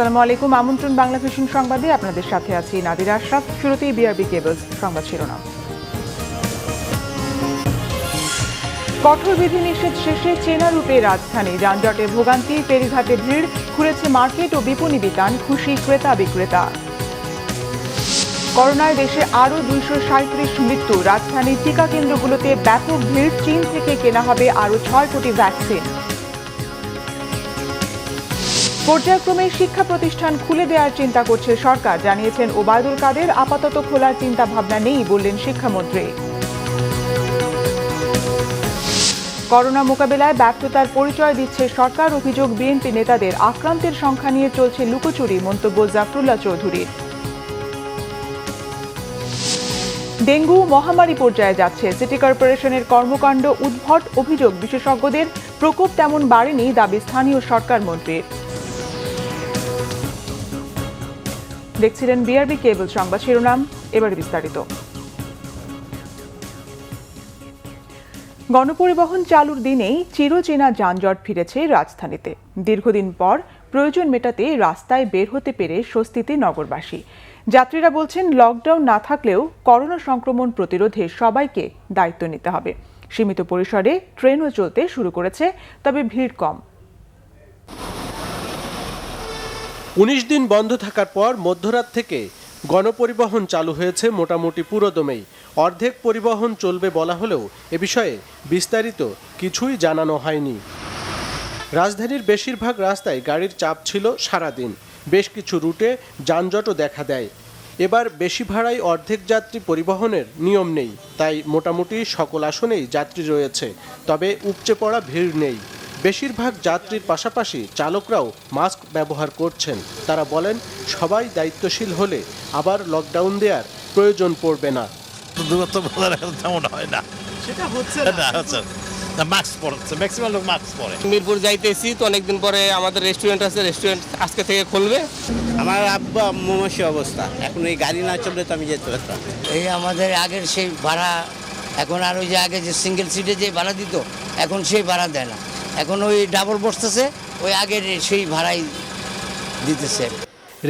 আসসালামু আলাইকুম। আমন্ত্রণ বাংলা ভিশন সংবাদে আপনাদের সাথে আছি নাদিরা আশরাফ। শুরুতেই বিআরবি কেবলস সংবাদ শিরোনাম। কঠোর বিধিনিষেধ শেষে চেনা রূপে রাজধানী, যানজটে ভোগান্তি, ফেরিঘাটে ভিড়, খুলেছে মার্কেট ও বিপণী বিতান, খুশি ক্রেতা বিক্রেতা। করোনায় দেশে আরও 237 মৃত্যু, রাজধানীর টিকা কেন্দ্রগুলোতে ব্যাপক ভিড়, চীন থেকে কেনা হবে আরও 6 কোটি ভ্যাকসিন। পর্যায়ক্রমে শিক্ষা প্রতিষ্ঠান খুলে দেওয়ার চিন্তা করছে সরকার, জানিয়েছেন ওবায়দুল কাদের। আপাতত খোলার চিন্তা ভাবনা নেই বললেন শিক্ষামন্ত্রী। করোনা মোকাবেলায় ব্যর্থতার পরিচয় দিচ্ছে সরকার, অভিযোগ বিএনপি নেতাদের। আক্রান্তের সংখ্যা নিয়ে চলছে লুকোচুরি, মন্তব্য জাফরুল্লাহ চৌধুরীর। ডেঙ্গু মহামারী পর্যায়ে যাচ্ছে, সিটি কর্পোরেশনের কর্মকাণ্ড উদ্ভট, অভিযোগ বিশেষজ্ঞদের। প্রকোপ তেমন বাড়েনি, দাবি স্থানীয় সরকার মন্ত্রীর। দেখছিলেন বিআরবি কেবল সংবাদ শিরোনাম, এবারে বিস্তারিত। গণপরিবহন চালুর দিনেই চিরচেনা যানজট ফিরেছে রাজধানীতে। দীর্ঘদিন পর প্রয়োজন মেটাতে রাস্তায় বের হতে পেরে স্বস্তিতে নগরবাসী। যাত্রীরা বলছেন, লকডাউন না থাকলেও করোনা সংক্রমণ প্রতিরোধে সবাইকে দায়িত্ব নিতে হবে। সীমিত পরিসরে ট্রেনও চলতে শুরু করেছে, তবে ভিড় কম। 19 দিন বন্ধ থাকার পর মধ্যরাত থেকে গণপরিবহন চালু হয়েছে মোটামুটি পুরোদমেই। অর্ধেক পরিবহন চলবে বলা হলেও এ বিষয়ে বিস্তারিত কিছুই জানানো হয়নি। রাজধানীর বেশিরভাগ রাস্তায় গাড়ির চাপ ছিল সারাদিন। বেশ কিছু রুটে যানজটও দেখা দেয়। এবার বেশি ভাড়ায় অর্ধেক যাত্রী পরিবহনের নিয়ম নেই, তাই মোটামুটি সকল আসনেই যাত্রী রয়েছে, তবে উপচে পড়া ভিড় নেই। বেশিরভাগ যাত্রীর পাশাপাশি চালকরাও মাস্ক ব্যবহার করছেন। তারা বলেন, সবাই দায়িত্বশীল হলে আবার লকডাউন দেওয়ার প্রয়োজন পড়বে না। দূরত্ব বজায় রাখা তেমন হয় না, সেটা হচ্ছে না, মাস্ক পরছে, ম্যাক্সিমাম লোক মাস্ক পরে। মিরপুর যাইতেছি তো, অনেকদিন পরে আমাদের রেস্টুরেন্ট আছে, রেস্টুরেন্ট আজকে থেকে খুলবে। আমার আব্বা মুমূর্ষু অবস্থা, এখন এই গাড়ি না চললে তো আমি যেতে পারতাম। এই আমাদের আগের সেই ভাড়া এখন আর ওই যে আগে যে সিঙ্গেল সিটে যে ভাড়া দিত, এখন সেই ভাড়া দেয় না, এখন ওই ডাবল বসতেছে, ওই আগের সেই ভাড়াই দিতেছে।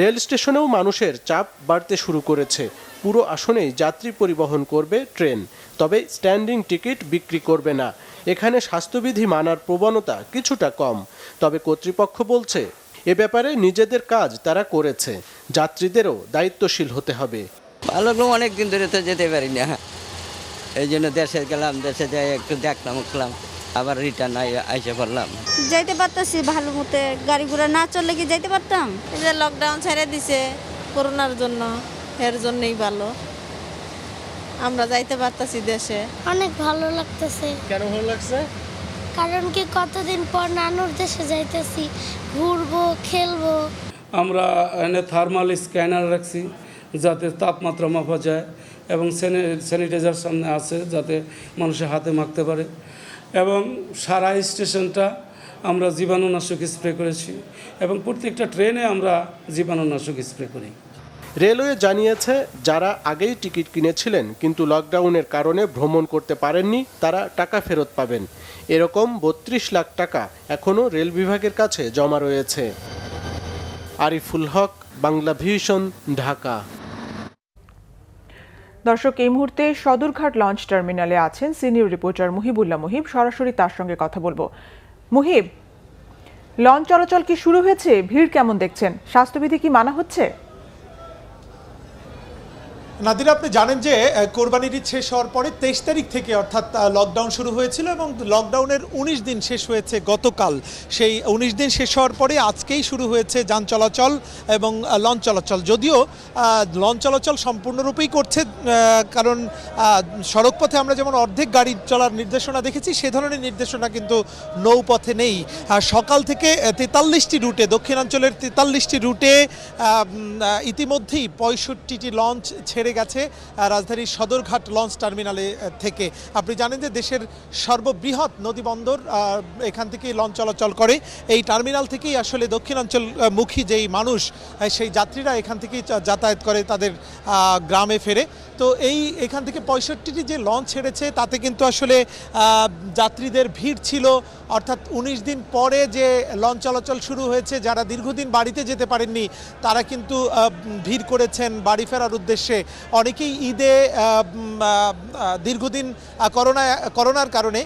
রেল স্টেশনেও মানুষের চাপ বাড়তে শুরু করেছে। পুরো আসনেই যাত্রী পরিবহন করবে ট্রেন, তবে স্ট্যান্ডিং টিকিট বিক্রি করবে না। এখানে স্বাস্থ্যবিধি মানার প্রবণতা কিছুটা কম, তবে কর্তৃপক্ষ বলছে এ ব্যাপারে নিজেদের কাজ তারা করেছে, যাত্রীদেরও দায়িত্বশীল হতে হবে। ভালো অনেক দিন ধরে তো যেতে পারি না, এই জন্য দেশে গেলাম, দেশে যাই একটু দেখলাম উঠলাম, আবার রিটার্ন আইসে পড়লাম। যাইতে পারতাছি ভালো মতে, গাড়ি ঘোড়া না চললে কি যাইতে পারতাম? এই যে লকডাউন ছেড়ে দিছে করোনার জন্য, এর জন্যই ভালো আমরা যাইতে পারতাছি দেশে। অনেক ভালো লাগতেছে। কেন ভালো লাগছে? কারণ কি কতদিন পর নানুর দেশে যাইতেছি, ঘুরবো, খেলবো। আমরা এনে থার্মাল স্ক্যানার রাখছি যাতে তাপমাত্রা মাপা যায়, এবং স্যানিটাইজার সামনে আছে যাতে মানুষের হাতে মাখতে পারে, এবং সারা স্টেশনটা আমরা জীবাণুনাশক স্প্রে করেছি, এবং প্রত্যেকটা ট্রেনে আমরা জীবাণুনাশক স্প্রে করি। রেলওয়ে জানিয়েছে, যারা আগেই টিকিট কিনেছিলেন কিন্তু লকডাউনের কারণে ভ্রমণ করতে পারেননি, তারা টাকা ফেরত পাবেন। এরকম 32 লাখ টাকা এখনও রেল বিভাগের কাছে জমা রয়েছে। আরিফুল হক, বাংলা ভিশন, ঢাকা। দর্শক, এই মুহূর্তে সদরঘাট লঞ্চ টার্মিনালে আছেন সিনিয়র রিপোর্টার মুহিবুল্লাহ মুহিব। সরাসরি তার সঙ্গে কথা বলবো। মুহিব, লঞ্চ চলাচল কি শুরু হয়েছে? ভিড় কেমন দেখছেন? স্বাস্থ্যবিধি কি মানা হচ্ছে? নাদিরা, আপনি জানেন যে কোরবানির ঈদ শেষ হওয়ার পরে 23 তারিখ থেকে অর্থাৎ লকডাউন শুরু হয়েছিল, এবং লকডাউনের 19 দিন শেষ হয়েছে গতকাল। সেই 19 দিন শেষ হওয়ার পরে আজকেই শুরু হয়েছে যান চলাচল এবং লঞ্চ চলাচল। যদিও লঞ্চ চলাচল সম্পূর্ণরূপেই করছে, কারণ সড়কপথে আমরা যেমন অর্ধেক গাড়ি চলার নির্দেশনা দেখেছি, সে ধরনের নির্দেশনা কিন্তু নৌপথে নেই। সকাল থেকে 43টি রুটে, দক্ষিণাঞ্চলের 43টি রুটে ইতিমধ্যেই 65টি লঞ্চ ছেড়ে গেছে রাজধানীর সদরঘাট লঞ্চ টার্মিনালে থেকে। আপনি জানেন যে দেশের সর্ববৃহৎ নদীবন্দর, এখান থেকেই লঞ্চ চলাচল করে। এই টার্মিনাল থেকেই আসলে দক্ষিণাঞ্চলমুখী যেই মানুষ, সেই যাত্রীরা এখান থেকেই যাতায়াত করে তাদের গ্রামে ফেরে। তো এখান থেকে 65টি যে লঞ্চ ছেড়েছে তাতে কিন্তু আসলে যাত্রীদের ভিড় ছিল, অর্থাৎ 19 দিন পরে যে লঞ্চ চলাচল শুরু হয়েছে, যারা দীর্ঘদিন বাড়িতে যেতে পারেননি তারা কিন্তু ভিড় করেছেন বাড়ি ফেরার উদ্দেশ্যে। অনেকেই ঈদে দীর্ঘদিন করোনার কারণে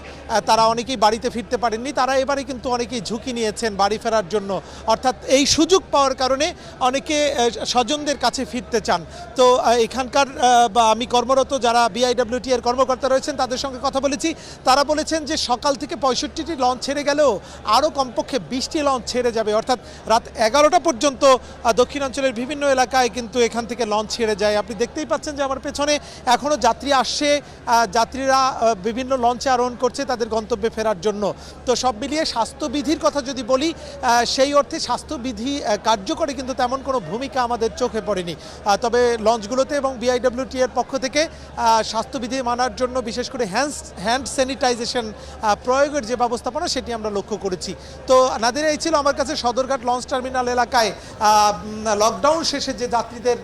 তারা অনেকেই বাড়িতে ফিরতে পারেননি, তারা এবারে কিন্তু অনেকেই ঝুঁকি নিয়েছেন বাড়ি ফেরার জন্য, অর্থাৎ এই সুযোগ পাওয়ার কারণে অনেকে স্বজনদের কাছে ফিরতে চান। তো এখানকার আমি কর্মরত যারা বিআইডব্লিউটি এর কর্মকর্তা রয়েছেন তাদের সঙ্গে কথা বলেছি, তারা বলেছেন যে সকাল থেকে 65টি লঞ্চ ছেড়ে গেলেও আরও কমপক্ষে 20টি লঞ্চ ছেড়ে যাবে, অর্থাৎ রাত 11টা পর্যন্ত দক্ষিণাঞ্চলের বিভিন্ন এলাকায় কিন্তু এখান থেকে লঞ্চ ছেড়ে যায়। আপনি দেখতেই পাচ্ছেন যে আমার পেছনে এখনও যাত্রী আসছে, যাত্রীরা বিভিন্ন লঞ্চে আরোহণ করছে তাদের গন্তব্যে ফেরার জন্য। তো সব মিলিয়ে স্বাস্থ্যবিধির কথা যদি বলি, সেই অর্থে স্বাস্থ্যবিধি কার্যকরে কিন্তু তেমন কোনো ভূমিকা আমাদের চোখে পড়েনি, তবে লঞ্চগুলোতে এবং বিআইডব্লিউটি এর পক্ষ থেকে স্বাস্থ্যবিধি মানার জন্য বিশেষ করে হ্যান্ড স্যানিটাইজেশন প্রয়োগের যে ব্যবস্থাপনা সেটি আমরা লক্ষ্য করেছি। তো নাদিরা, এই ছিল আমার কাছে সদরঘাট লঞ্চ টার্মিনাল এলাকায় লকডাউন শেষে যে যাত্রীদের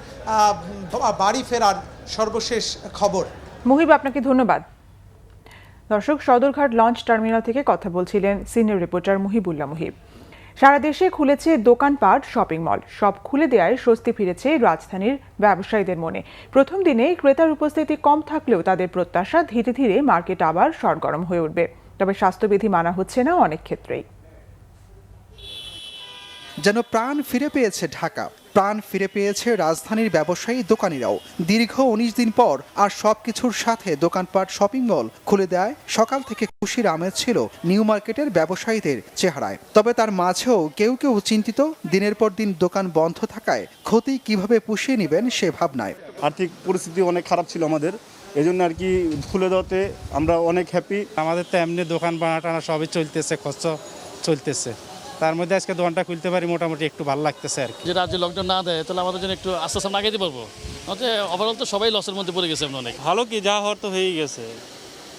বাড়ি ফেরার সর্বশেষ খবর। মুহিব, আপনাকে ধন্যবাদ। দর্শক, সদরঘাট লঞ্চ টার্মিনাল থেকে কথা বলছিলেন সিনিয়র রিপোর্টার মুহিবুল্লাহ মুহিব। সারা দেশে খুলেছে দোকানপাট, শপিং মল, সব খুলে দেওয়ায় স্বস্তি ফিরেছে রাজধানীর ব্যবসায়ীদের মনে। প্রথম দিনে ক্রেতার উপস্থিতি কম থাকলেও তাদের প্রত্যাশা ধীরে ধীরে মার্কেট আবার সরগরম হয়ে উঠবে, তবে স্বাস্থ্যবিধি মানা হচ্ছে না অনেক ক্ষেত্রেই। যেন প্রাণ ফিরে পেয়েছে ঢাকা, প্রাণ ফিরে পেয়েছে রাজধানীর ব্যবসায়ী দোকানিরাও। দীর্ঘ 19 দিন পর আর সবকিছুর সাথে দোকানপাট, শপিং মল খুলে দেয় সকাল থেকে খুশির আমেজ ছিল নিউ মার্কেটের ব্যবসায়ীদের চেহারায়। তবে তার মাঝেও কেউ কেউ চিন্তিত, দিনের পর দিন দোকান বন্ধ থাকায় ক্ষতি কিভাবে পুষিয়ে নেবেন সে ভাবনায়। আর্থিক পরিস্থিতি অনেক খারাপ ছিল আমাদের, এই জন্য আর কি খুলে দেওয়াতে আমরা অনেক হ্যাপি। আমাদের তো এমনি দোকান বানাটানা সবই চলতেছে, খরচ চলতেছে, তার মধ্যে আজকে দোকানটা খুলতে পারি মোটামুটি একটু ভালো লাগতেছে আর কি। যে রাজ্যে লকডাউন না দেয় তাহলে আমাদের জন্য একটু আস্তে আস্তে আগাইতে পারবো, ওভারঅল তো সবাই লসের মধ্যে পড়ে গেছে অনেক। ভালো কি, যা হওয়ার তো হয়েই গেছে।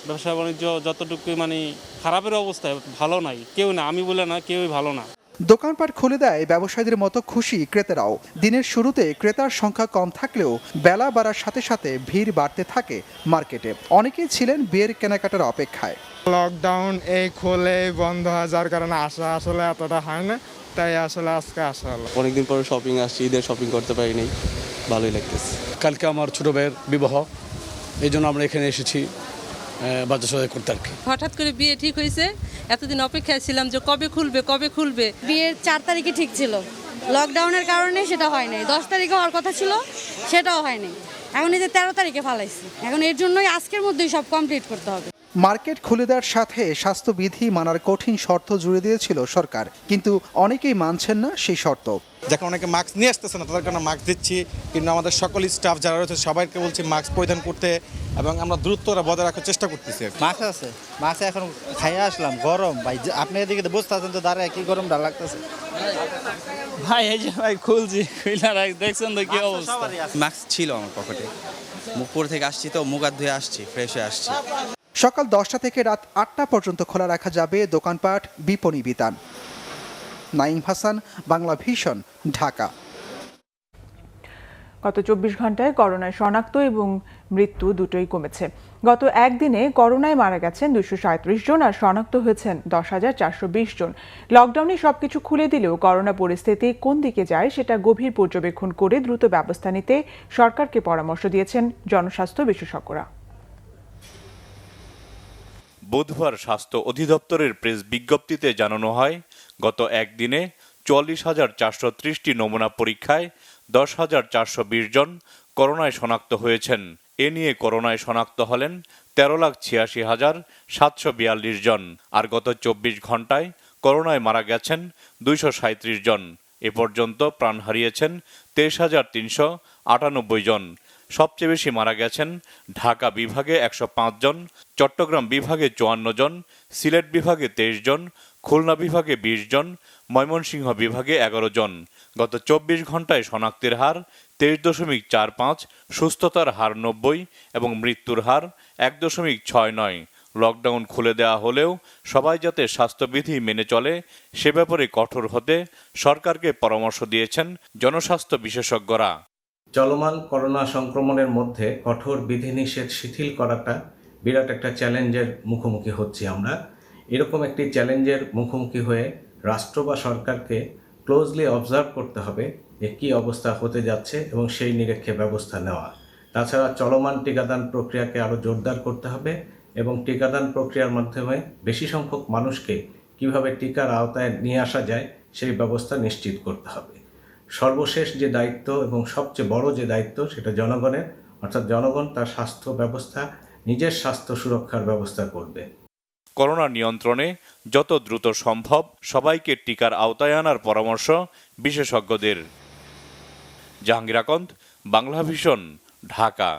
ব্যবসা বাণিজ্য যতটুকু মানে খারাপের অবস্থায়, ভালো নাই কেউ না, আমি বলে না, কেউই ভালো না। দোকানপাট খুলে দেয় ব্যবসায়ীদের মতো খুশি ক্রেতারাও। দিনের শুরুতে ক্রেতার সংখ্যা কম থাকলেও বেলা বাড়ার সাথে সাথে ভিড় বাড়তে থাকে মার্কেটে। অনেকেই ছিলেন বিয়ের কেনাকাটার অপেক্ষায়। লকডাউন এই খুলে বন্ধ হয়ে যাওয়ার কারণে আসা আসলে এতটা হয় না, তাই আসলে আজকে আসা হলো। অনেকদিন পরে শপিং আসছি, ঈদের শপিং করতে পারিনি, ভালোই লাগতেছে। কালকে আমার ছোট ভাইয়ের বিবাহ, এই জন্য আমরা এখানে এসেছি বাজার সদাই করতে আর কি। হঠাৎ করে বিয়ে ঠিক হয়েছে, এতদিন অপেক্ষায় ছিলাম যে কবে খুলবে। বিয়ের 4 তারিখে ঠিক ছিল, লকডাউনের কারণে সেটা হয় নাই। 10 তারিখে হওয়ার কথা ছিল, সেটাও হয়নি। এখন এই যে 13 তারিখে ফালাইছি, এখন এর জন্যই আজকের মধ্যেই সব কমপ্লিট করতে হবে। মার্কেট খুলে দেওয়ার সাথে স্বাস্থ্যবিধি মানার কঠিন শর্ত জুড়ে দিয়েছিল সরকার, কিন্তু অনেকেই মানছেন না সেই শর্ত। যখন অনেকে মাস্ক নিয়ে আসতেছে না তাদের কারণে মাস্ক দিচ্ছি, কিন্তু আমাদের সকল স্টাফ যারা রয়েছে সবাইকে বলছি মাস্ক পরিধান করতে, এবং আমরা দূরত্ব বজায় রাখার চেষ্টা করতেছি। মাস্ক আছে, মাস্ক এখন খাইয়ে আসলাম, গরম ভাই। আপনি এদিকে বসতে আছেন তো দাঁড়ায়, কি গরম ডাল লাগতেছে ভাই। এই যে ভাই খুলছি, দেখছেন তো কি অবস্থা। মাস্ক ছিল আমার পকেটে, মুখপুর থেকে আসছি তো, মুখ হাত ধুয়ে আসছি, ফ্রেশ হয়ে আসছি। সকাল 10টা থেকে রাত 8টা পর্যন্ত খোলা রাখা যাবে দোকানপাট, বিপণী বিতান। নাইম হাসান, বাংলা ভিশন, ঢাকা। গত 24 ঘন্টায় করোনায় শনাক্ত এবং মৃত্যু দুটোই কমেছে। গত একদিনে করোনায় মারা গেছেন 237 জন আর শনাক্ত হয়েছেন 10,420 জন। লকডাউনে সবকিছু খুলে দিলেও করোনা পরিস্থিতি কোন দিকে যায় সেটা গভীর পর্যবেক্ষণ করে দ্রুত ব্যবস্থা নিতে সরকারকে পরামর্শ দিয়েছেন জনস্বাস্থ্য বিশেষজ্ঞরা। বুধবার স্বাস্থ্য অধিদপ্তরের প্রেস বিজ্ঞপ্তিতে জানানো হয়, গত একদিনে 44,430টি নমুনা পরীক্ষায় 10,420 জন করোনায় শনাক্ত হয়েছেন। এ নিয়ে করোনায় শনাক্ত হলেন 13,86,742 জন। আর গত 24 ঘন্টায় করোনায় মারা গেছেন 237 জন। এ পর্যন্ত প্রাণ হারিয়েছেন 23,398 জন। সবচেয়ে বেশি মারা গেছেন ঢাকা বিভাগে 105 জন, চট্টগ্রাম বিভাগে 54 জন, সিলেট বিভাগে 23 জন, খুলনা বিভাগে 20 জন, ময়মনসিংহ বিভাগে 11 জন। গত 24 ঘন্টায় শনাক্তের হার 23.45, সুস্থতার হার 90 এবং মৃত্যুর হার 1.69। লকডাউন খুলে দেওয়া হলেও সবাই যাতে স্বাস্থ্যবিধি মেনে চলে সে ব্যাপারে কঠোর হতে সরকারকে পরামর্শ দিয়েছেন জনস্বাস্থ্য বিশেষজ্ঞরা। চলমান করোনা সংক্রমণের মধ্যে কঠোর বিধিনিষেধ শিথিল করাটা বিরাট একটা চ্যালেঞ্জের মুখোমুখি হচ্ছি আমরা। এরকম একটি চ্যালেঞ্জের মুখোমুখি হয়ে রাষ্ট্র বা সরকারকে ক্লোজলি অবজার্ভ করতে হবে যে কী অবস্থা হতে যাচ্ছে এবং সেই নিরীক্ষে ব্যবস্থা নেওয়া। তাছাড়া চলমান টিকাদান প্রক্রিয়াকে আরও জোরদার করতে হবে এবং টিকাদান প্রক্রিয়ার মাধ্যমে বেশি সংখ্যক মানুষকে কিভাবে টিকার আওতায় নিয়ে আসা যায় সেই ব্যবস্থা নিশ্চিত করতে হবে। সর্বশেষ যে দায়িত্ব এবং সবচেয়ে বড় যে দায়িত্ব সেটা জনগণের, অর্থাৎ জনগণ তার স্বাস্থ্য ব্যবস্থা, নিজের স্বাস্থ্য সুরক্ষার ব্যবস্থা করবে। করোনা নিয়ন্ত্রণে যত দ্রুত সম্ভব সবাইকে টিকার আওতায় আনার পরামর্শ বিশেষজ্ঞদের। জাহাঙ্গীর আকন্দ, বাংলা ভিশন, ঢাকা।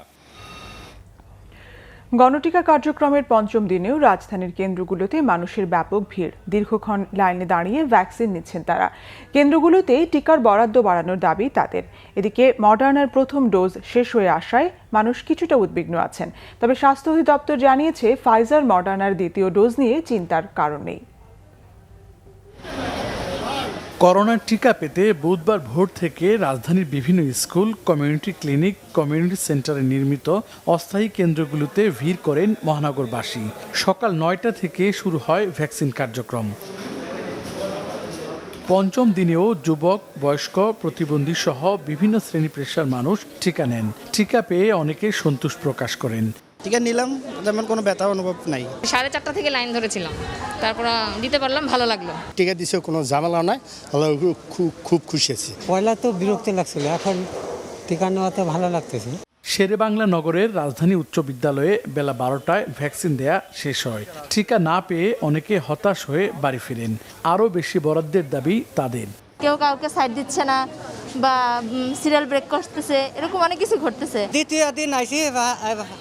গণটিকা কার্যক্রমের পঞ্চম দিনেও রাজধানীর কেন্দ্রগুলোতে মানুষের ব্যাপক ভিড়। দীর্ঘক্ষণ লাইনে দাঁড়িয়ে ভ্যাকসিন নিচ্ছেন তারা। কেন্দ্রগুলোতে টিকার বরাদ্দ বাড়ানোর দাবি তাদের। এদিকে মডার্নার প্রথম ডোজ শেষ হয়ে আসায় মানুষ কিছুটা উদ্বিগ্ন আছেন। তবে স্বাস্থ্য অধিদপ্তর জানিয়েছে ফাইজার মডার্নার দ্বিতীয় ডোজ নিয়ে চিন্তার কারণ নেই। করোনার টিকা পেতে বুধবার ভোর থেকে রাজধানীর বিভিন্ন স্কুল, কমিউনিটি ক্লিনিক, কমিউনিটি সেন্টারে নির্মিত অস্থায়ী কেন্দ্রগুলোতে ভিড় করেন মহানগরবাসী। সকাল ৯টা থেকে শুরু হয় ভ্যাকসিন কার্যক্রম। পঞ্চম দিনেও যুবক, বয়স্ক, প্রতিবন্ধী সহ বিভিন্ন শ্রেণী পেশার মানুষ টিকা নেন। টিকা পেয়ে অনেকে সন্তোষ প্রকাশ করেন। টিকা নিলাম, তেমন কোনো ব্যথা অনুভব নাই। 4:30 থেকে লাইন ধরেছিলাম, তারপর দিতে পারলাম, ভালো লাগলো। টিকা দিছে, কোনো ঝামেলা নাই, খুব খুশি আছি। পয়লা তো বিরক্তি লাগছিল, এখন টিকা নেওয়াতে ভালো লাগতেছে। শেরেবাংলা নগরের রাজধানী উচ্চ বিদ্যালয়ে বেলা 12টায় ভ্যাকসিন দেয়া শেষ হয়। টিকা না পেয়ে অনেকে হতাশ হয়ে বাড়ি ফিরেন। আরও বেশি বরাদ্দের দাবি তাদের। কেউ কাউকে সাইড দিচ্ছে না বা সিরিয়াল ব্রেক করতেছে, এরকম অনেক কিছু ঘটতেছে। দ্বিতীয় দিন আইসি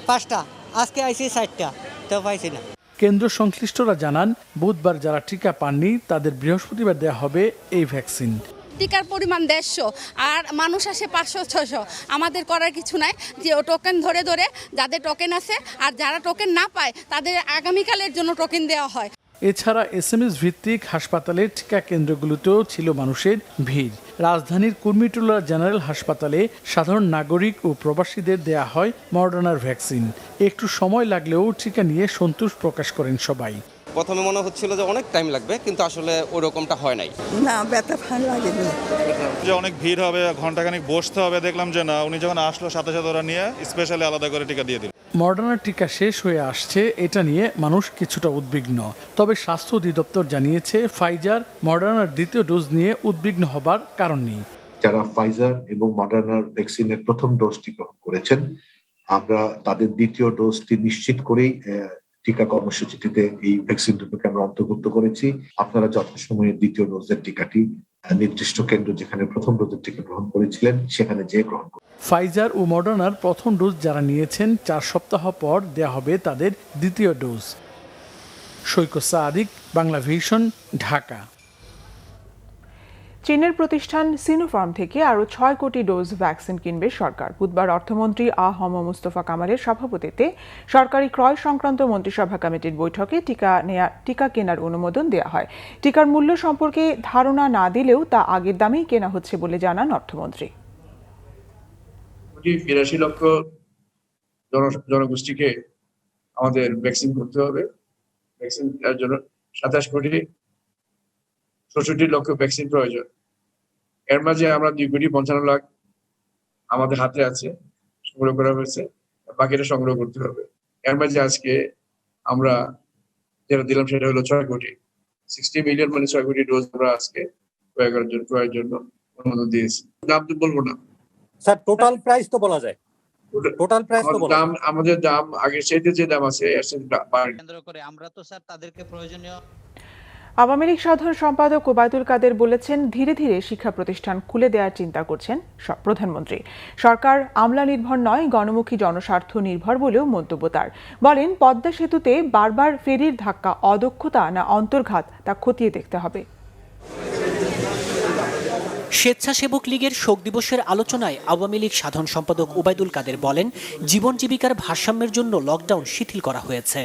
5টা, আজকে আইসি 4টা, তো পাইছি না। কেন্দ্র সংশ্লিষ্টরা জানান, বুধবার যারা টিকা পাননি তাদের বৃহস্পতিবার দেওয়া হবে এই ভ্যাকসিন। টিকার পরিমাণ 150 আর মানুষ আসে 500-600। আমাদের করার কিছু নাই, যে টোকেন ধরে ধরে যাদের টোকেন আছে আর যারা টোকেন না পায় তাদের আগামীকালের জন্য টোকেন দেওয়া হয়। এছাড়া SMS ভিত্তিক হাসপাতালের টিকা কেন্দ্রগুলোতেও ছিল মানুষের ভিড়। রাজধানীর কুর্মিটোলা জেনারেল হাসপাতালে সাধারণ নাগরিক ও প্রবাসীদের দেয়া হয় মডার্নার ভ্যাকসিন। একটু সময় লাগলেও টিকা নিয়ে সন্তোষ প্রকাশ করেন সবাই। প্রথমে মনে হচ্ছিল যে অনেক টাইম লাগবে, কিন্তু আসলে ওরকমটা হয় নাই। না, ব্যথা ভালো লাগেনি। যে অনেক ভিড় হবে, ঘন্টাখানিক বসতে হবে, দেখলাম যে না, উনি যখন আসলো সাথে সাথে ওরা নিয়ে স্পেশালি আলাদা করে টিকা দিয়ে দিল। মডার্নার টিকা শেষ হয়ে আসছে, এটা নিয়ে মানুষ কিছুটা উদ্বিগ্ন। তবে স্বাস্থ্য অধিদপ্তর জানিয়েছে ফাইজার মডার্নার দ্বিতীয় ডোজ নিয়ে উদ্বিগ্ন হবার কারণ নেই। যারা ফাইজার এবং মডার্নার ভ্যাকসিনের প্রথম ডোজটি গ্রহণ করেছেন, আমরা তাদের দ্বিতীয় ডোজটি নিশ্চিত করেই টিকা কর্মসূচিটিতে এই ভ্যাকসিন দুটোকে আমরা অন্তর্ভুক্ত করেছি। আপনারা যথাসময়ে দ্বিতীয় ডোজের টিকাটি নির্দিষ্ট কেন্দ্র যেখানে প্রথম ডোজের টিকা গ্রহণ করেছিলেন সেখানে যেয়ে গ্রহণ করুন। ফাইজার ও মডার্নার প্রথম ডোজ যারা নিয়েছেন 4 সপ্তাহ পর দেয়া হবে তাদের দ্বিতীয় ডোজ। সৈকত সাদিক, বাংলা ভিশন, ঢাকা। চীনের প্রতিষ্ঠান সিনোফার্ম থেকে আরও 6 কোটি ডোজ ভ্যাকসিন কিনবে সরকার। বুধবার অর্থমন্ত্রী মুস্তফা কামালের সভাপতিত্বে সরকারি ক্রয় সংক্রান্ত মন্ত্রিসভা কমিটির বৈঠকে টিকা কেনার অনুমোদন দেওয়া হয়। টিকার মূল্য সম্পর্কে ধারণা না দিলেও তা আগের দামেই কেনা হচ্ছে বলে জানান অর্থমন্ত্রী। 82 লক্ষ জনগোষ্ঠীকে আমাদের ভ্যাকসিন করতে হবে। ভ্যাকসিন দেওয়ার জন্য 27 কোটি 64 লক্ষ ভ্যাকসিন প্রয়োজন। এর মাঝে আমরা 2 কোটি 55 লাখ আমাদের হাতে আছে, সংগ্রহ করা হয়েছে, বাকিটা সংগ্রহ করতে হবে। এর মাঝে আজকে আমরা যেটা দিলাম সেটা হলো 6 কোটি 60 মিলিয়ন, মানে 6 কোটি ডোজ আমরা আজকে ক্রয়ের জন্য অনুমোদন দিয়েছি। দাম তো বলবো না স্যার, টোটাল প্রাইস তো বলা যায়। টোটাল প্রাইস তো দাম, আমাদের দাম আগের চাইতে যে দাম আছে এর সাথে কেন্দ্র করে আমরা তো স্যার তাদেরকে প্রয়োজনীয়। আওয়ামী লীগ সাধারণ সম্পাদক ওবায়দুল কাদের বলেছেন, ধীরে ধীরে শিক্ষা প্রতিষ্ঠান খুলে দেওয়ার চিন্তা করছেন প্রধানমন্ত্রী। সরকার আমলা নির্ভর নয়, গণমুখী জনস্বার্থ নির্ভর বলেও মন্তব্য তার। বলেন, পদ্মা সেতুতে বারবার ফেরির ধাক্কা অদক্ষতা না অন্তর্ঘাত তা খতিয়ে দেখতে হবে। স্বেচ্ছাসেবক লীগের শোক দিবসের আলোচনায় আওয়ামী লীগ সাধারণ সম্পাদক ওবায়দুল কাদের বলেন, জীবন জীবিকার ভারসাম্যের জন্য লকডাউন শিথিল করা হয়েছে।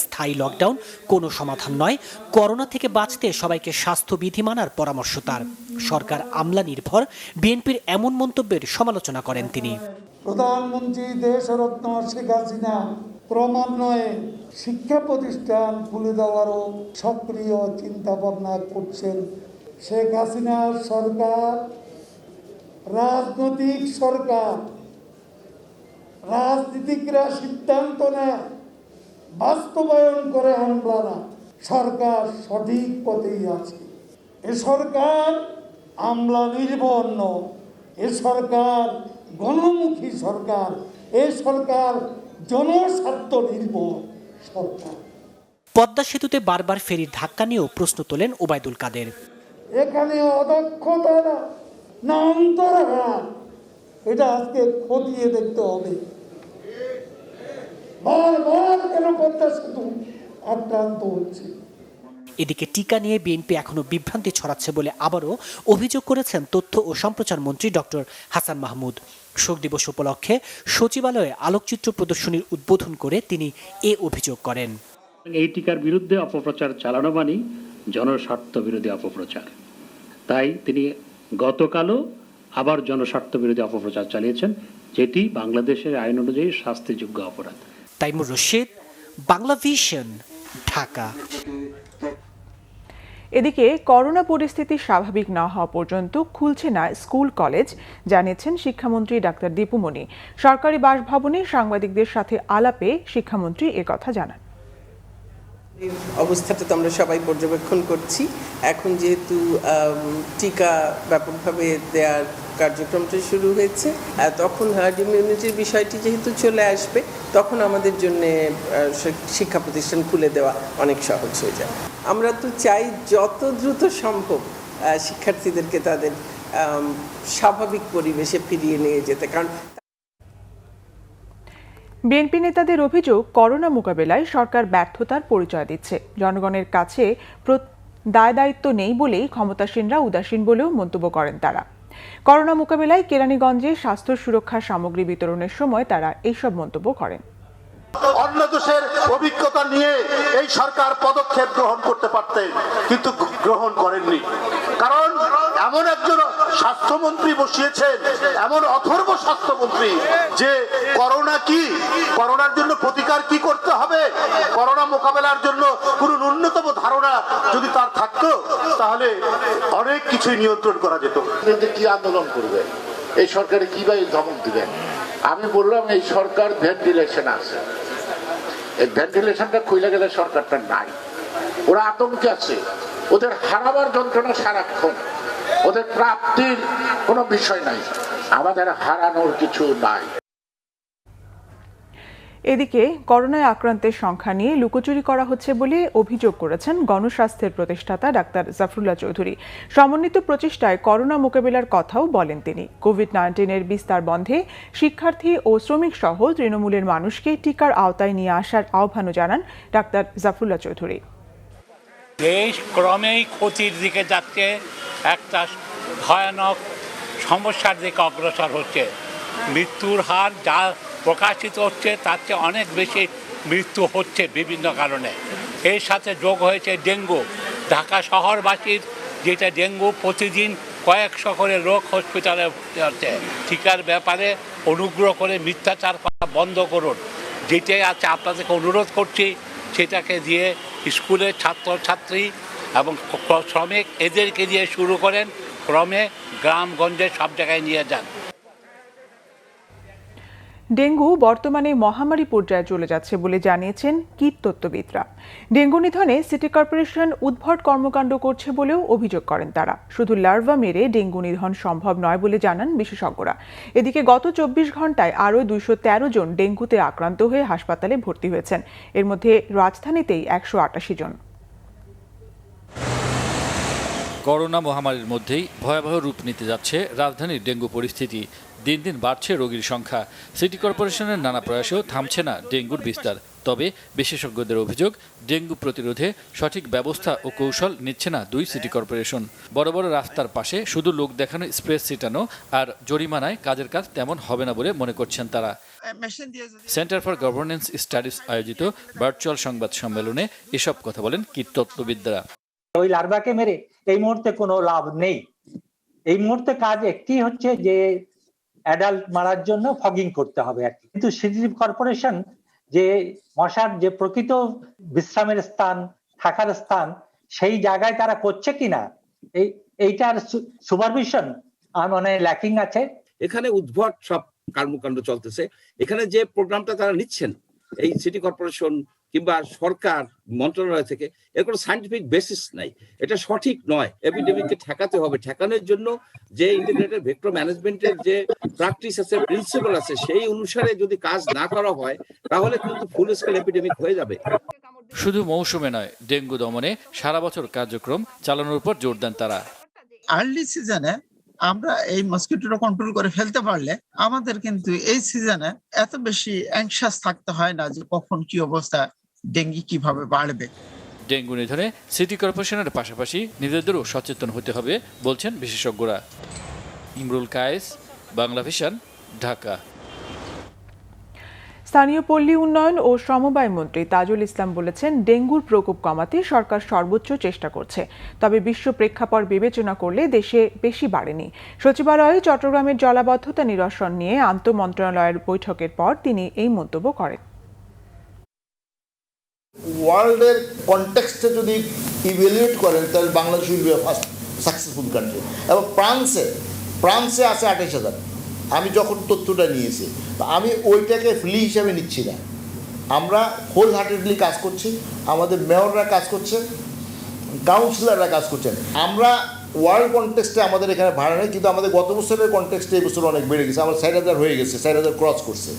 স্থায়ী লকডাউন কোনো সমাধান নয়। করোনা থেকে বাঁচতে সবাইকে স্বাস্থ্যবিধি মানার পরামর্শ তার। সরকার আমলা নির্ভর, বিএনপির এমন মন্তব্যের সমালোচনা করেন তিনি। প্রধানমন্ত্রী দেশরত্ন শেখ হাসিনা ক্রমান্বয়ে শিক্ষা প্রতিষ্ঠান খুলে দেওয়ারও সক্রিয় চিন্তা ভাবনা করছেন। শেখ হাসিনার সরকার রাজনৈতিক সরকার, রাজনীতিকরা সিদ্ধান্ত নেয়, বাস্তবায়ন করে আমলারা। সরকার সঠিক পথেই আছে। এ সরকার আমলা নির্ভর নয়, এ সরকার গণমুখী সরকার, এ সরকার জনস্বার্থ নির্ভর সরকার। পদ্মা সেতুতে বারবার ফেরির ধাক্কা নিয়েও প্রশ্ন তোলেন ওবায়দুল কাদের। এখানে অদক্ষতা না অন্তরাঘাত, এটা আজকে খতিয়ে দেখতে হবে। বারবার কেন পদ্মা সেতু আক্রান্ত হচ্ছে। এদিকে টিকা নিয়ে বিএনপি এখনো বিভ্রান্তি ছড়াচ্ছে বলে আবারও অভিযোগ করেছেন তথ্য ও সম্প্রচার মন্ত্রী ডক্টর হাসান মাহমুদ। শোক দিবস উপলক্ষে সচিবালয়ে আলোকচিত্র প্রদর্শনীর উদ্বোধন করে তিনি এ অভিযোগ করেন। এই টিকার বিরুদ্ধে অপপ্রচার চালানো মানেই জনস্বার্থ বিরোধী অপপ্রচার। তাই তিনি গতকালও আবার জনস্বার্থ বিরোধী অপপ্রচার চালিয়েছেন, যেটি বাংলাদেশের আইন অনুযায়ী শাস্তিযোগ্য অপরাধ। তাইমুর রশিদ, বাংলা ভিশন, ঢাকা। এদিকে করোনা পরিস্থিতি স্বাভাবিক না হওয়া পর্যন্ত খুলছে না স্কুল কলেজ, জানিয়েছেন শিক্ষামন্ত্রী ডাক্তার দীপু মনি। সরকারি বাসভবনে সাংবাদিকদের সাথে আলাপে শিক্ষামন্ত্রী একথা জানান। অবস্থাটা তো আমরা সবাই পর্যবেক্ষণ করছি। এখন যেহেতু টিকা ব্যাপকভাবে দেওয়ার কার্যক্রমটা শুরু হয়েছে, তখন হার্ড ইমিউনিটির বিষয়টি যেহেতু চলে আসবে, তখন আমাদের জন্য শিক্ষা প্রতিষ্ঠান খুলে দেওয়া অনেক সহজ হয়ে যায়। আমরা তো চাই যত দ্রুত সম্ভব শিক্ষার্থীদেরকে তাদের স্বাভাবিক পরিবেশে ফিরিয়ে নিয়ে যেতে। কারণ বিএনপি নেতাদের অভিযোগ, করোনা মোকাবেলায় সরকার ব্যর্থতার পরিচয় দিচ্ছে। জনগণের কাছে দায় দায়িত্ব নেই বলেই ক্ষমতাসীনরা উদাসীন বলেও মন্তব্য করেন তারা। করোনা মোকাবেলায় কেরানীগঞ্জে স্বাস্থ্য সুরক্ষা সামগ্রী বিতরণের সময় তারা এইসব মন্তব্য করেন। অন্য দেশের অভিজ্ঞতা নিয়ে এই সরকার পদক্ষেপ গ্রহণ করতে পারতেন, কিন্তু গ্রহণ করেননি। কারণ এমন একজন স্বাস্থ্যমন্ত্রী বসিয়েছেন, এমন অথর্ব স্বাস্থ্যমন্ত্রী, যে করোনা কি, করোনার জন্য প্রতিকার কি করতে হবে, করোনা মোকাবেলার জন্য কোনো ন্যূনতম ধারণা যদি তার থাকতো, তাহলে অনেক কিছুই নিয়ন্ত্রণ করা যেত। কি আন্দোলন করবে এই সরকারে, কিভাবে ধমক দিবেন? আমি বললাম এই সরকার ভেন্টিলেশন আছে, এই ভেন্টিলেশনটা খুলে গেলে সরকারটা নাই। ওরা আতঙ্কে আছে, ওদের হারাবার যন্ত্রণা সারাক্ষণ, ওদের প্রাপ্তির কোনো বিষয় নাই, আমাদের হারানোর কিছু নাই। এদিকে করোনায় আক্রান্তের সংখ্যা নিয়ে লুকোচুরি করা হচ্ছে বলে অভিযোগ করেছেন গণস্বাস্থ্যের প্রতিষ্ঠাতা ডাক্তার জাফরুল্লাহ চৌধুরী। সমন্বিত প্রচেষ্টায় করোনা মোকাবিলার কথাও বলেন তিনি। কোভিড-19-এর বিস্তার বন্ধে শিক্ষার্থী ও শ্রমিক সহ তৃণমূলের মানুষকে টিকার আওতায় নিয়ে আসার আহ্বানও জানান ডাক্তার জাফরুল্লাহ চৌধুরী। দেশ ক্রমেই ক্ষতির দিকে যাচ্ছে, একটা ভয়ানক সমস্যার দিকে অগ্রসর হচ্ছে। মৃত্যুর হার যা প্রকাশিত হচ্ছে তার চেয়ে অনেক বেশি মৃত্যু হচ্ছে বিভিন্ন কারণে। এর সাথে যোগ হয়েছে ডেঙ্গু। ঢাকা শহরবাসীর যেটা ডেঙ্গু, প্রতিদিন কয়েকশো করে লোক হসপিটালে হচ্ছে। টিকার ব্যাপারে অনুগ্রহ করে মিথ্যাচার করা বন্ধ করুন। যেটাই আছে আপনাদেরকে অনুরোধ করছি, সেটাকে দিয়ে স্কুলের ছাত্রছাত্রী এবং শ্রমিক এদেরকে দিয়ে শুরু করেন, ক্রমে গ্রামগঞ্জে সব জায়গায় নিয়ে যান। ডেঙ্গু বর্তমানে মহামারী পর্যায়ে চলে যাচ্ছে বলে জানিয়েছেন কীটতত্ত্ববিদরা। ডেঙ্গু নিধনে সিটি কর্পোরেশন উদ্ভট কর্মকাণ্ড করছে বলেও অভিযোগ করেন তারা। শুধু লার্ভা মেরে ডেঙ্গু নিধন সম্ভব নয় বলে জানান বিশেষজ্ঞরা। এদিকে গত 24 ঘন্টায় আরও 213 জন ডেঙ্গুতে আক্রান্ত হয়ে হাসপাতালে ভর্তি হয়েছেন। এর মধ্যে রাজধানীতেই 188 জন। করোনা মহামারীর মধ্যেই ভয়াবহ রূপ নিতে যাচ্ছে রাজধানীর ডেঙ্গু পরিস্থিতি। দিন দিন বাড়ছে রোগীর সংখ্যা। সিটি কর্পোরেশনের নানা প্রয়াসেও থামছে না ডেঙ্গুর বিস্তার। তবে বিশেষজ্ঞদের অভিযোগ, ডেঙ্গু প্রতিরোধে সঠিক ব্যবস্থা ও কৌশল নিচ্ছে না দুই সিটি কর্পোরেশন। বড় বড় রাস্তার পাশে শুধু লোক দেখানো, স্প্রে ছিটানো আর জরিমানায় কাজের কাজ তেমন হবে না বলে মনে করছেন তারা। সেন্টার ফর গভর্নেন্স স্টাডিজ আয়োজিত ভার্চুয়াল সংবাদ সম্মেলনে এসব কথা বলেন কীটতত্ত্ববিদরা। ওই লার্ভাকে মেরে এই মুহূর্তে কোনো লাভ নেই, এই মুহূর্তে কাজ একটি হচ্ছে যে অ্যাডাল্ট মারার জন্য ফগিং করতে হবে আর কি। কিন্তু সিটি কর্পোরেশন যে মশার যে প্রকৃত বিশ্রামের স্থান, থাকার স্থান, সেই জায়গায় তারা করছে কিনা এইটার সুপারভিশন আমার মনে হয় ল্যাকিং আছে। এখানে উদ্ভট সব কর্মকাণ্ড চলতেছে। এখানে যে প্রোগ্রামটা তারা নিচ্ছেন এই সিটি কর্পোরেশন কিংবা সরকার মন্ত্রণালয় থেকে, এর কোনো সায়েন্টিফিক বেসিস নাই, এটা সঠিক নয়। এপিডেমিককে ঠেকাতে হবে, ঠেকানোর জন্য যে ইন্টিগ্রেটেড ভেক্টর ম্যানেজমেন্টের যে প্র্যাকটিস আছে, প্রিন্সিপাল আছে, সেই অনুসারে যদি কাজ না করা হয় তাহলে কিন্তু ফুল স্কেল এপিডেমিক হয়ে যাবে। শুধু মৌসুমে নয়, ডেঙ্গু দমনে সারা বছর কার্যক্রম চালানোর উপর জোর দেন তারা। আর্লি সিজনে আমরা এই মসকিটোটা কন্ট্রোল করে ফেলতে পারলে আমাদের কিন্তু এই সিজনে এত বেশি অ্যাংশাস থাকতে হয় না যে কখন কি অবস্থা, ডেঙ্গি কিভাবে বাড়বে। ডেঙ্গু নিধনে সিটি কর্পোরেশনের পাশাপাশি নিজেদেরও সচেতন হতে হবে বলছেন বিশেষজ্ঞরা। ইমরুল কায়েস, বাংলা ভিশন, ঢাকা। স্থানীয় পল্লী উন্নয়ন ও সমবায় মন্ত্রী তাজুল ইসলাম বলেছেন, ডেঙ্গুর প্রকোপ কমাতে সরকার সর্বোচ্চ চেষ্টা করছে, তবে বিশ্ব প্রেক্ষাপট বিবেচনা করলে দেশে বেশি বাড়েনি। সচিবালয়ে চট্টগ্রামের জলাবদ্ধতা নিরসন নিয়ে আন্তঃমন্ত্রণালয়ের বৈঠকের পর তিনি এই মন্তব্য করেন। ওয়ার্ল্ডের কনটেক্সটে যদি ইভ্যালুয়েট করেন তাহলে Bangladesh will be first successful country. এবং ফ্রান্সে আছে 28,000। আমি যখন তথ্যটা নিয়েছি, আমি ওইটাকে ফ্লি হিসাবে নিচ্ছি না। আমরা হোল হার্টেডলি কাজ করছি, আমাদের মেয়ররা কাজ করছে, কাউন্সিলররা কাজ করছেন। আমরা ওয়ার্ল্ড কনটেক্সটে আমাদের এখানে ভাড়া নেই, কিন্তু আমাদের গত বছরের কনটেক্সটে এই বছর অনেক বেড়ে গেছে। আমার 4,000 হয়ে গেছে, 4,000 ক্রস করছে।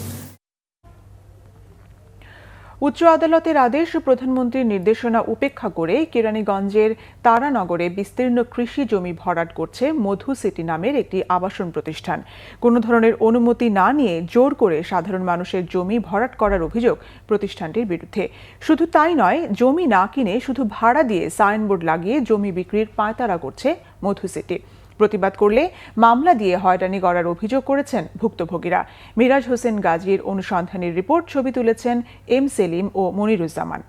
উচ্চ আদালতের আদেশ ও প্রধানমন্ত্রীর নির্দেশনা উপেক্ষা করে কেরানীগঞ্জের তারানগরে বিস্তীর্ণ কৃষি জমি ভরাট করছে মধু সিটি নামের একটি আবাসন প্রতিষ্ঠান। কোনো ধরনের অনুমতি না নিয়ে জোর করে সাধারণ মানুষের জমি ভরাট করার অভিযোগ প্রতিষ্ঠানটির বিরুদ্ধে। শুধু তাই নয়, জমি না কিনে শুধু ভাড়া দিয়ে সাইনবোর্ড লাগিয়ে জমি বিক্রির পাঁয়তারা করছে মধু সিটি। প্রতিবাদ করলে মামলা দিয়ে হয়রানি করার অভিযোগ করেছেন ভুক্তভোগীরা। মিরাজ হোসেন গাজীর অনুসন্ধানের রিপোর্ট, ছবি তুলেছেন এম সেলিম ও মনিরুজ্জামান।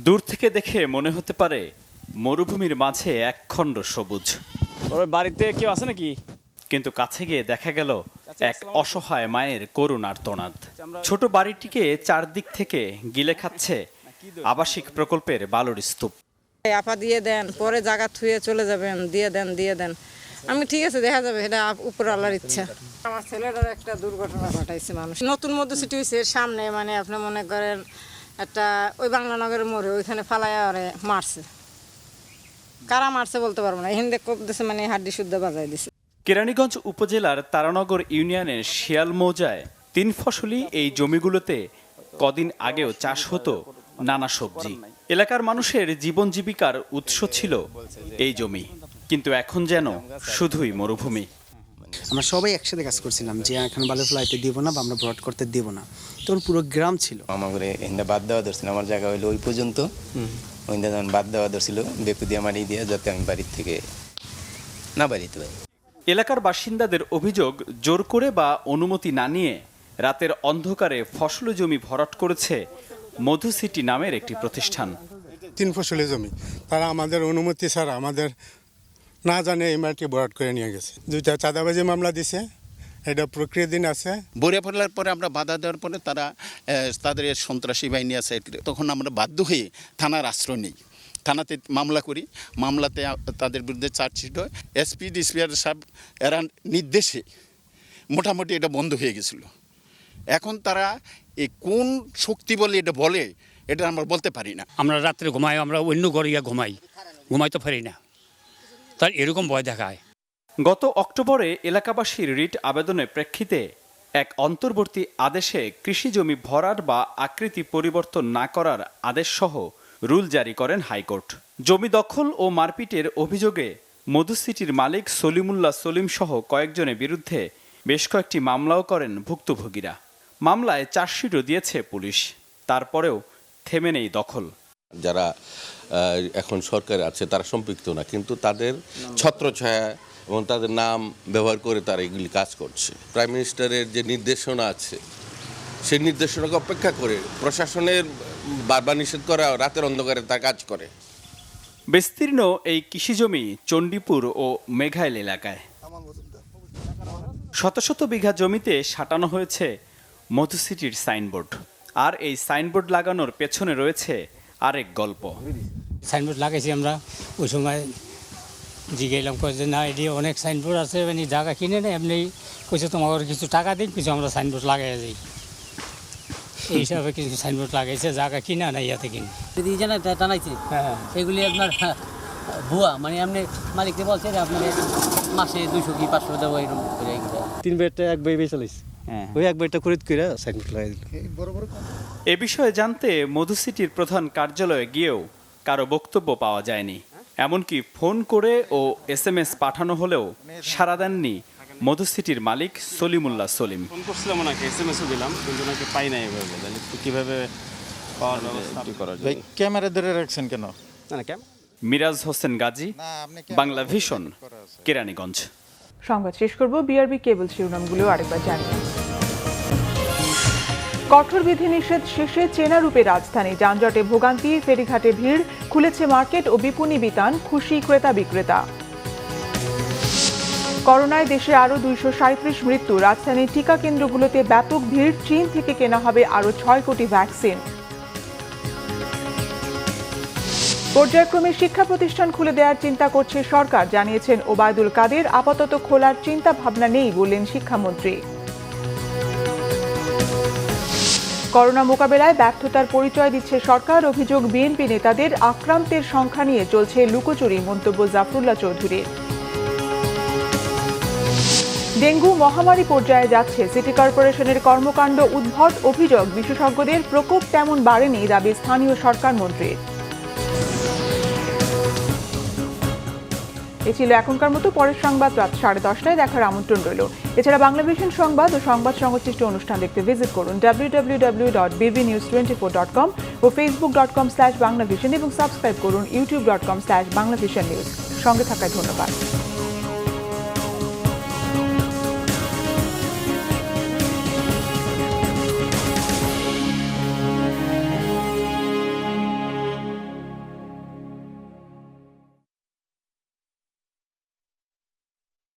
দূর থেকে দেখে মনে হতে পারে মরুভূমির মাঝে একখণ্ড সবুজ। বাড়িতে কেউ আছে নাকি? কিন্তু কাছে গিয়ে দেখা গেল এক অসহায় মায়ের করুণ আর্তনাদ। ছোট বাড়িটিকে চারদিক থেকে গিলে খাচ্ছে আবাসিক প্রকল্পের বালুর স্তূপ। আপা দিয়ে দেন, পরে জায়গা থুয়ে চলে যাবেন, দিয়ে দেন। আমি ঠিক আছে, দেখা যাবে, এটা উপর আল্লাহর ইচ্ছা। আমার ছেলেটার একটা দুর্ঘটনা ঘটাইছে মানুষ। নতুন মধু সিটি হয়েছে সামনে, মানে আপনি মনে করেন একটা ওই বাংলানগরের মোড়ে ওইখানে ফালাইয়া ওরে মারছে। কারা মারছে বলতে পারবো না, হিন্দে কোপ দিছে, মানে হাড্ডি শুদ্ধ বাজাই দিছে। কেরানীগঞ্জ উপজেলার তারানগর ইউনিয়নের শিয়াল মৌজায় 3 ফসলি এই জমিগুলোতে কদিন আগেও চাষ হতো নানা সবজি। এলাকার মানুষের জীবন জীবিকার উৎস ছিল এই জমি, কিন্তু এখন যেন শুধুই মরুভূমি। আমরা সবাই একসাথে কাজ করছিলাম যে এখন বালু ফ্লাইতে দিব না বা আমরা ভরাট করতে দিব না, তখন পুরো গ্রাম ছিল। আমার এখানে বাদ দেওয়া ধরছিল, আমার জায়গা হইলো ওই পর্যন্ত, ওইখানে যখন বাদ দেওয়া ধরছিল বেকু দিয়ে মারি দিয়ে, যাতে আমি বাড়ির থেকে না বাড়িতে পারি। এলাকার বাসিন্দাদের অভিযোগ, জোর করে বা অনুমতি না নিয়ে রাতের অন্ধকারে ফসলি জমি ভরাট করেছে মধু সিটি নামের একটি প্রতিষ্ঠান। 3 ফসলি জমি তারা আমাদের অনুমতি ছাড়া, আমাদের না জানে এই মাটি ভরাট করে নিয়ে গেছে। 2টা চাঁদাবাজি মামলা দিছে, এটা প্রক্রিয়াধীন আছে। বরিয়া ফেলার পরে আমরা বাধা দেওয়ার পরে তারা তাদের সন্ত্রাসী বাহিনী আছে, তখন আমরা বাধ্য হয়ে থানার আশ্রয় নিই, থানাতে মামলা করি। মামলাতে তাদের বিরুদ্ধে চার্জশিট হয়। এসপি ডিসিআর সাহেব এরা নির্দেশে মোটামুটি এটা বন্ধ হয়ে গেছিল। এখন তারা এই কোন শক্তি বলে এটা বলে, এটা আমরা বলতে পারি না। আমরা রাত্রে ঘুমাই, আমরা অন্য ঘরে গিয়ে ঘুমাই তো পারি না, তার এরকম ভয় দেখায়। গত অক্টোবরে এলাকাবাসীর রিট আবেদনের প্রেক্ষিতে এক অন্তর্বর্তী আদেশে কৃষি জমি ভরাট বা আকৃতি পরিবর্তন না করার আদেশসহ রুল জারি করেন হাইকোর্ট। জমি দখল ও মারপিটের অভিযোগে মধু সিটির মালিক সলিমুল্লাহ সলিম সহ কয়েকজনের বিরুদ্ধে বেশ কয়েকটি মামলাও করেন ভুক্তভোগীরা। মামলায় চার্জশিটও দিয়েছে পুলিশ, তারপরেও থেমে নেই দখল। যারা এখন সরকার আছে তারা সম্পৃক্ত না, কিন্তু তাদের ছত্রছায়া এবং তাদের নাম ব্যবহার করে তারা এগুলি কাজ করছে। প্রাইম মিনিস্টারের যে নির্দেশনা আছে সেই নির্দেশনাকে অপেক্ষা করে প্রশাসনের বারবার নিষেধ করা, রাতের অন্ধকারে তার কাজ করে। বিস্তীর্ণ এই কৃষিজমি চণ্ডীপুর ও মেঘাইল এলাকায়। শত শত বিঘা জমিতে সাঁটানো হয়েছে মধুসিটির সাইনবোর্ড, আর এই সাইনবোর্ড লাগানোর পেছনে রয়েছে আরেক গল্প। সাইনবোর্ড লাগাইছি আমরা, ওই সময় জিজ্ঞাইলাম যে না এটি অনেক সাইনবোর্ড আছে, মানে জায়গা কিনে নেই, এমনি কইছে তোমার কিছু টাকা দিন, কিছু আমরা সাইনবোর্ড লাগাই যাই, এই হিসাবে কিছু সাইনবোর্ড লাগাইছে, জায়গা কিনা না ইয়াতে কিনে যদি জানাইছে সেগুলি আপনার ভুয়া, মানে আপনি মালিককে বলছে যে আপনাকে মাসে 200 কি 500 দেবো এরকম করে। 3 বেডটা এক বই বেচালাইছে, ওই এক বইটা খরিদ করে সাইনবোর্ড লাগাই দিল। এ বিষয়ে জানতে মধুসিটির প্রধান কার্যালয়ে গিয়েও কারো বক্তব্য পাওয়া যায়নি। এমনকি ফোন করে ও SMS পাঠানো হলেও সাড়া দেননি মধুসিটির মালিক সলিমুল্লাহ সলিম। ফোন করছিলাম ওনাকে, SMS ও দিলাম, কিন্তু ওনাকে পাই নাই। এভাবে তাহলে কিভাবে পাওয়ার ব্যবস্থা করা যায়? ক্যামেরা ধরে রাখছেন কেন? মিরাজ হোসেন গাজী, বাংলা ভিশন, কেরানীগঞ্জ। সংবাদ শেষ করব বিআরবি কেবল শিরোনামগুলো আরেকবার জানিয়ে। কঠোর বিধিনিষেধ শেষে চেনা রূপে রাজধানী, যানজটে ভোগান্তি, ফেরিঘাটে ভিড়, খুলেছে মার্কেট ও বিপণী বিতান, খুশি ক্রেতা বিক্রেতা। করোনায় দেশে আরও 237 মৃত্যু, রাজধানীর টিকা কেন্দ্রগুলোতে ব্যাপক ভিড়, চীন থেকে কেনা হবে আরও 6 কোটি ভ্যাকসিন। পর্যায়ক্রমে শিক্ষা প্রতিষ্ঠান খুলে দেওয়ার চিন্তা করছে সরকার, জানিয়েছেন ওবায়দুল কাদের। আপাতত খোলার চিন্তা ভাবনা নেই বললেন শিক্ষামন্ত্রী। করোনা মোকাবেলায় ব্যর্থতার পরিচয় দিচ্ছে সরকার, অভিযোগ বিএনপি নেতাদের। আক্রান্তের সংখ্যা নিয়ে চলছে লুকোচুরি, মন্তব্য জাফরুল্লাহ চৌধুরীর। ডেঙ্গু মহামারী পর্যায়ে যাচ্ছে, সিটি কর্পোরেশনের কর্মকাণ্ড উদ্ভট, অভিযোগ বিশেষজ্ঞদের। প্রকোপ তেমন বাড়েনি, দাবি স্থানীয় সরকার মন্ত্রীর। এ ছিল এখনকার মতো। পরের সংবাদ রাত 10:30টায় দেখার আমন্ত্রণ রইল। এছাড়া বাংলা ভিশন সংবাদ ও সংবাদ সংশ্লিষ্ট অনুষ্ঠান দেখতে ভিজিট করুন www.bbnews24.com ও facebook.com/banglavision এবং সাবস্ক্রাইব করুন youtube.com/banglavision news। সঙ্গে থাকায় ধন্যবাদ।